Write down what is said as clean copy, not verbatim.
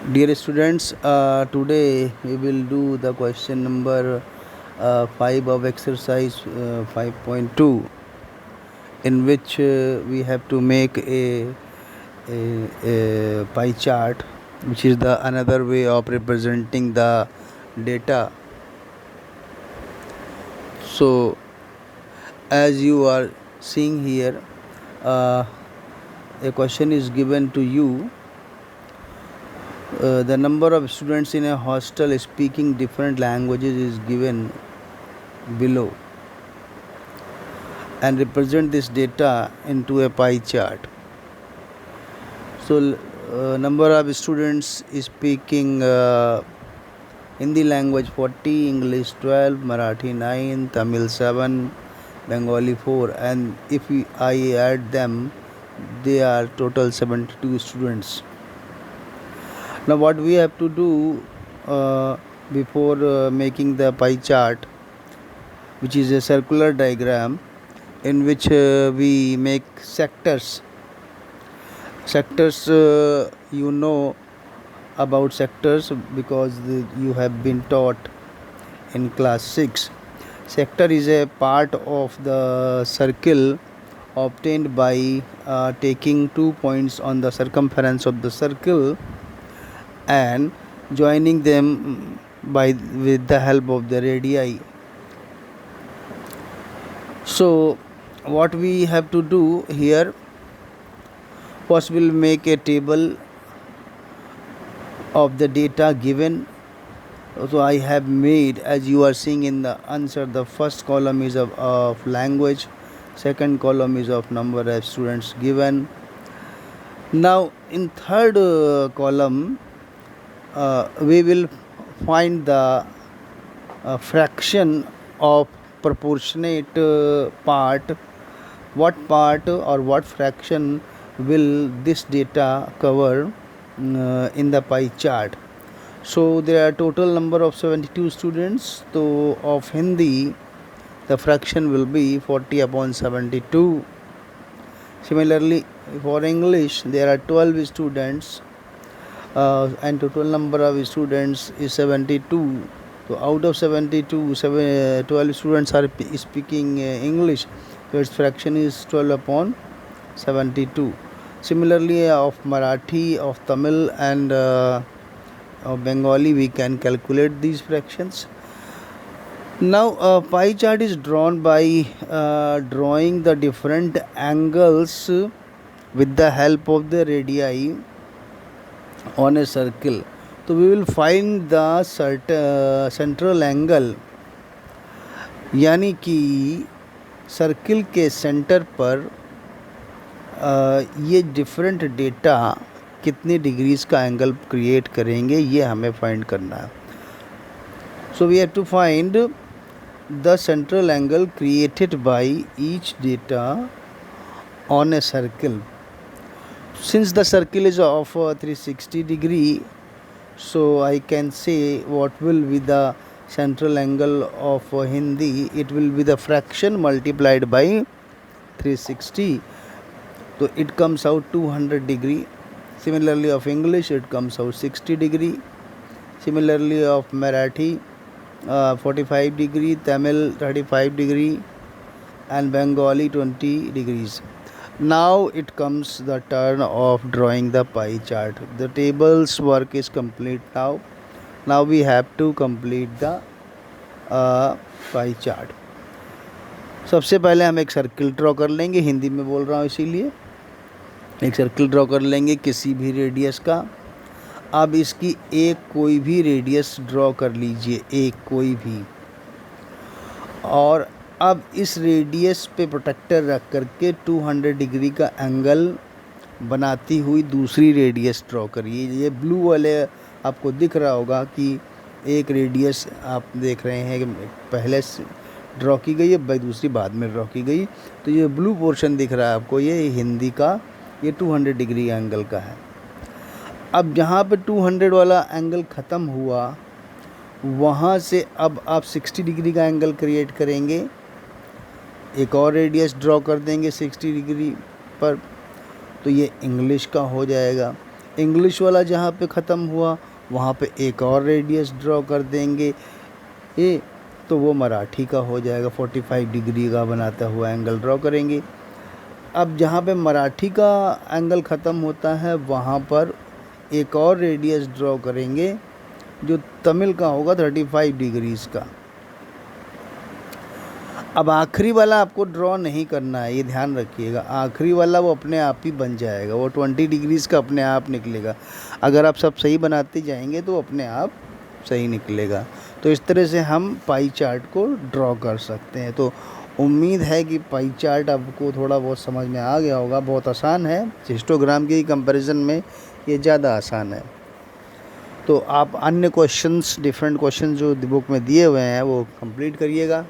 Dear students, today we will do the question number 5 of exercise 5.2, in which we have to make a pie chart, which is the another way of representing the data. So, as you are seeing here, a question is given to you. The number of students in a hostel speaking different languages is given below, and represent this data into a pie chart. So, number of students speaking Hindi language 40, English 12, Marathi 9, Tamil 7, Bengali 4, and if I add them, they are total 72 students. Now what we have to do before making the pie chart, which is a circular diagram in which we make sectors. Sectors, you know about sectors because you have been taught in class 6. Sector is a part of the circle obtained by taking 2 points on the circumference of the circle and joining them with the help of the radii. So what we have to do here, first we'll make a table of the data given. So I have made, as you are seeing in the answer, the first column is of language, second column is of number of students given. Now in third column we will find the fraction of proportionate part. What part or what fraction will this data cover in the pie chart? So there are total number of 72 students. So of Hindi, the fraction will be 40/72. Similarly, for English, there are 12 students. And total number of students is 72. So out of 72, 12 students are speaking English. So its fraction is 12/72. Similarly, of Marathi, of Tamil and of Bengali, we can calculate these fractions. Now a pie chart is drawn by drawing the different angles with the help of the radii on a circle. So we will find the central angle, यानी कि circle के centre पर ये different data कितने degrees का angle create करेंगे, ये हमें फाइंड करना है. So we have to find the central angle created by each data on a circle. Since the circle is of 360 degree, so I can say what will be the central angle of Hindi. It will be the fraction multiplied by 360. So it comes out 200 degree. Similarly of English, it comes out 60 degree. Similarly of Marathi, 45 degree, Tamil 35 degree, and Bengali 20 degrees. Now it comes the turn of drawing the pie chart. The table's work is complete now. Now we have to complete the pie chart. सबसे पहले हम एक circle draw कर लेंगे, हिंदी में बोल रहा हूँ इसीलिए. एक सर्किल ड्रॉ कर लेंगे किसी भी रेडियस का. अब इसकी एक कोई भी रेडियस ड्रॉ कर लीजिए, एक कोई भी. और अब इस रेडियस पे प्रोटेक्टर रख करके 200 डिग्री का एंगल बनाती हुई दूसरी रेडियस ड्रॉ करिए. ये ब्लू वाले आपको दिख रहा होगा कि एक रेडियस आप देख रहे हैं कि पहले ड्रॉ की गई है, दूसरी बाद में ड्रॉ की गई. तो ये ब्लू पोर्शन दिख रहा है आपको, ये हिंदी का, ये 200 डिग्री एंगल का है. अब जहाँ पे 200 वाला एंगल ख़त्म हुआ, वहाँ से अब आप 60 डिग्री का एंगल क्रिएट करेंगे. एक और रेडियस ड्रॉ कर देंगे 60 डिग्री पर, तो ये इंग्लिश का हो जाएगा. इंग्लिश वाला जहाँ पे ख़त्म हुआ वहाँ पे एक और रेडियस ड्रॉ कर देंगे ये, तो वो मराठी का हो जाएगा, 45 डिग्री का बनाता हुआ एंगल ड्रॉ करेंगे। अब जहाँ पे मराठी का एंगल ख़त्म होता है वहाँ पर एक और रेडियस ड्रॉ करेंगे जो तमिल का होगा 35 डिग्रीज़ का। अब आखिरी वाला आपको ड्रॉ नहीं करना है, ये ध्यान रखिएगा। आखिरी वाला वो अपने आप ही बन जाएगा, वो 20 डिग्रीज़ का अपने आप निकलेगा। अगर आप सब सही बनाते जाएंगे तो अपने आप सही निकलेगा। तो इस तरह से हम पाई चार्ट को ड्रॉ कर सकते हैं। तो उम्मीद है कि पाई चार्ट आपको थोड़ा बहुत समझ में आ गया होगा। बहुत आसान है, हिस्टोग्राम के कंपैरिजन में ये ज़्यादा आसान है। तो आप अन्य क्वेश्चंस, डिफरेंट क्वेश्चन जो बुक में दिए हुए हैं वो कंप्लीट करिएगा।